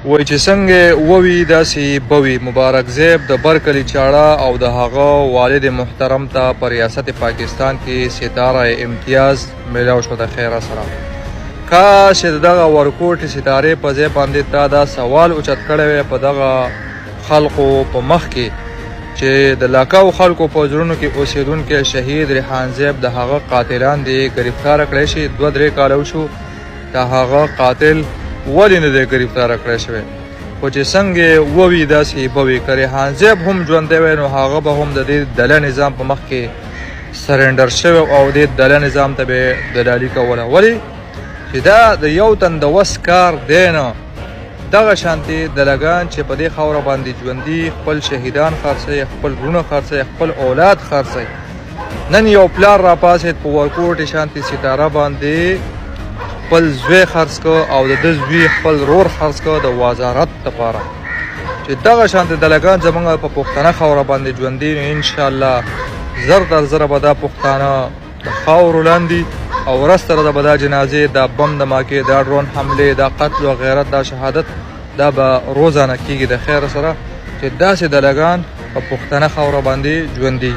وای چې څنګه ووي داسې بوي. مبارک زیب د برکلی چاړه او د هغه والد محترم ته په ریاست پاکستان کې ستاره امتیاز میلاو شو د خیره سره. کاش د دغه ورکوټ ستارې په ځای باندې تا دا سوال اوچت کړی وی په دغه خلقو په مخ کې چې د لاکاو خلکو په زړونو کې اوسېدونکی شهید ریحان زیب د هغه قاتلان دی گرفتار کړی شي. 2-3 کاله وشو د هغه قاتل ولې نه دی گرفتار کړی شوی. خو چې څنګه ووي داسې بوي. که ریحان زیب هم ژوندی وی نو هغه به هم د دې دله نظام په مخ کې سرنډر شوی او دې دله نظام ته به دلالي کوله. ولې چې دا د یو تن د وس کار دی نه. دغه شانتې دلګان چې په دې خاوره باندې ژوندي خپل شهیدان خرڅوي، خپل وروڼه خرڅوي، خپل اولاد خرڅوي. نن یو پلار راپاسېد په ورکوټ شانتې ستاره باندې خپل زوی خرڅ کو او د ده زوی خپل رور خرڅ کو د وزارت لپاره. چې دغه شانتې دلګان زموږ په پښتنه خاوره باندې ژوندي نو انشاءالله زر در زره به دا پښتانه د خاورو لاندې او ورسته به دا جنازې، دا بم دماکې، دا ډرون حملې، دا قتل و غیرت، دا شهادت دا به روزانه کیږي د خیر سره چې داسې دلګان په پښتنه خاوره باندې ژوندي.